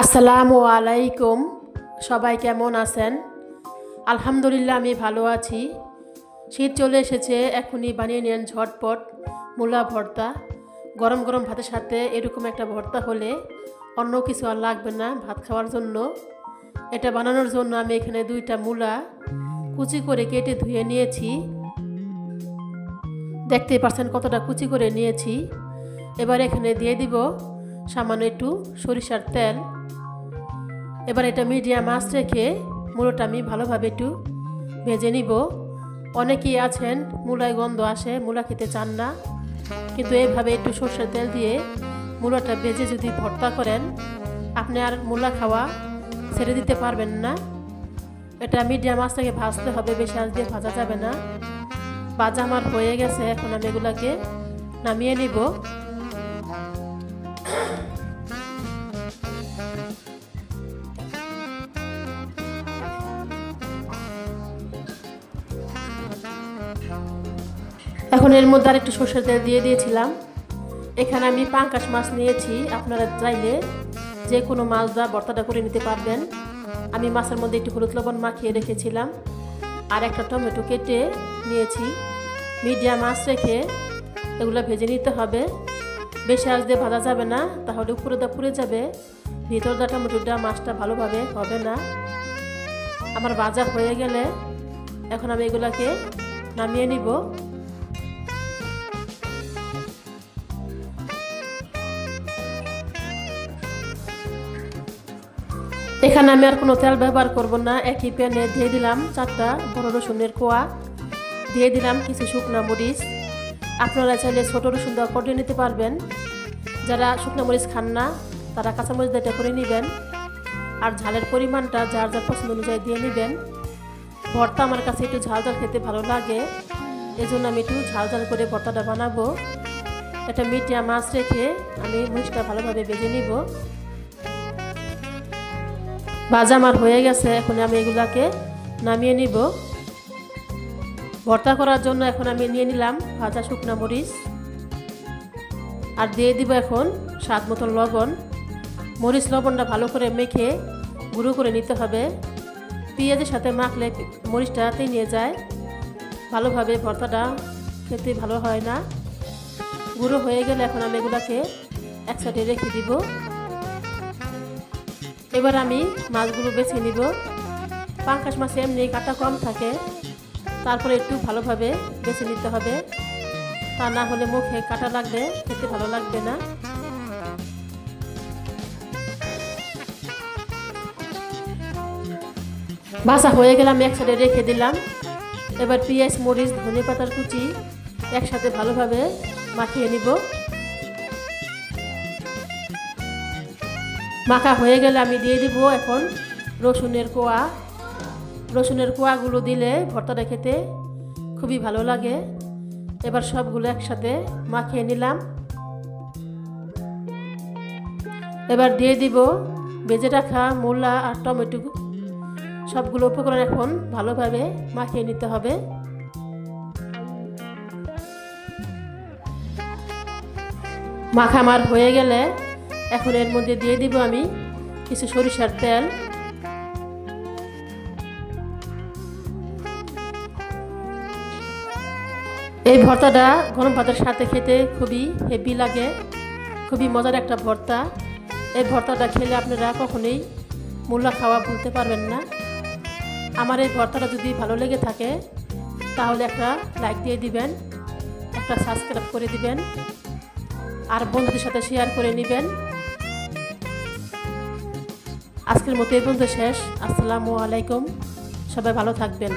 আসসালামু আলাইকুম। সবাই কেমন আছেন? আলহামদুলিল্লাহ আমি ভালো আছি। শীত চলে এসেছে, এখনই বানিয়ে নেন ঝটপট মূলা ভর্তা। গরম গরম ভাতের সাথে এরকম একটা ভর্তা হলে অন্য কিছু আর লাগবে না ভাত খাওয়ার জন্য। এটা বানানোর জন্য আমি এখানে 2টা মূলা কুচি করে কেটে ধুয়ে নিয়েছি। দেখতেই পাচ্ছেন কতটা কুচি করে নিয়েছি। এবার এখানে দিয়ে দিব সামান্য একটু সরিষার তেল। এবার এটা মিডিয়াম আঁচ রেখে মূলাটা আমি ভালোভাবে একটু ভেজে নিব। অনেকেই আছেন মূলায় গন্ধ আসে, মূলা খেতে চান না, কিন্তু এইভাবে একটু সরষের তেল দিয়ে মূলাটা ভেজে যদি ভর্তা করেন আপনি আর মূলা খাওয়া ছেড়ে দিতে পারবেন না। এটা মিডিয়াম আঁচ রেখে ভাজতে হবে, বেশি আঁচ দিয়ে ভাজা যাবে না। ভাজা আমার হয়ে গেছে, এখন আমি এগুলাকে নামিয়ে নিব। এখন এর মধ্যে আর একটু সরষের তেল দিয়ে দিয়েছিলাম। এখানে আমি পাঙ্গাস মাছ নিয়েছি, আপনারা চাইলে যে কোনো মাছ দা ভর্তাটা করে নিতে পারবেন। আমি মাছের মধ্যে একটু হলুদ লবণ মাখিয়ে রেখেছিলাম, আর একটা টমেটো কেটে নিয়েছি। মিডিয়াম আঁচ রেখে এগুলো ভেজে নিতে হবে, বেশি আঁচ দিয়ে ভাজা যাবে না, তাহলে উপরে দা পুড়ে যাবে, ভিতর দা টমেটোটা মাছটা ভালোভাবে হবে না। আমার ভাজা হয়ে গেলে এখন আমি এগুলাকে নামিয়ে নিব। এখানে আমি আর কোনো তেল ব্যবহার করব না। একই প্যানে দিয়ে দিলাম 4টা বড় রসুনের কোয়া, দিয়ে দিলাম কিছু শুকনো মরিচ। আপনারা চাইলে ছোট রসুন দেওয়া করে নিতে পারবেন। যারা শুকনো মরিচ খান না তারা কাঁচামরিচ দিয়ে করে নেবেন, আর ঝালের পরিমাণটা যার যার পছন্দ অনুযায়ী দিয়ে নেবেন। ভর্তা আমার কাছে একটু ঝাল ঝাল খেতে ভালো লাগে, এজন্য আমি একটু ঝাল ঝাল করে ভর্তাটা বানাবো। এটা মিডিয়াম আঁচ রেখে আমি মরিচটা ভালোভাবে ভেজে নিব। ভাজা আমার হয়ে গেছে, এখন আমি এগুলাকে নামিয়ে নিব। ভর্তা করার জন্য এখন আমি নিয়ে নিলাম ভাজা শুকনো মরিচ, আর দিয়ে দিব এখন স্বাদ মতো লবণ। মরিচ লবণটা ভালো করে মেখে গুঁড়ো করে নিতে হবে। পেঁয়াজের সাথে মাখলে মরিচটা নিয়ে যায়, ভালোভাবে ভর্তাটা খেতে ভালো হয় না। গুঁড়ো হয়ে গেলে এখন আমি এগুলাকে এক সাইডে রেখে দিব। এবার আমি মাছগুলো বেছে নিব। পাঙ্গাস মাছে এমনি কাটা কম থাকে, তারপরে একটু ভালোভাবে বেছে নিতে হবে, তা না হলে মুখে কাটা লাগবে, খেতে ভালো লাগবে না। ভাজা হয়ে গেলে আমি এক সাইডে রেখে দিলাম। এবার পেঁয়াজ মরিচ ধনে পাতার কুচি একসাথে ভালোভাবে মাখিয়ে নিব। মাখা হয়ে গেলে আমি দিয়ে দিব এখন রসুনের কোয়া। রসুনের কোয়াগুলো দিলে ভর্তাটা খেতে খুবই ভালো লাগে। এবার সবগুলো একসাথে মাখিয়ে নিলাম। এবার দিয়ে দিব ভেজে রাখা মূলা আর টমেটো। সবগুলো উপকরণ এখন ভালোভাবে মাখিয়ে নিতে হবে। মাখা আমার হয়ে গেলে এখন এর মধ্যে দিয়ে দিব আমি কিছু সরিষার তেল। এই ভর্তাটা গরম ভাতের সাথে খেতে খুবই হেভি লাগে, খুবই মজার একটা ভর্তা। এই ভর্তাটা খেলে আপনারা কখনোই মূলা খাওয়া ভুলতে পারবেন না। আমার এই ভর্তাটা যদি ভালো লেগে থাকে তাহলে একটা লাইক দিয়ে দিবেন, একটা সাবস্ক্রাইব করে দিবেন, আর বন্ধুদের সাথে শেয়ার করে নেবেন। আজকের মতো এই পর্যন্ত শেষ। আসসালামু আলাইকুম, সবাই ভালো থাকবেন।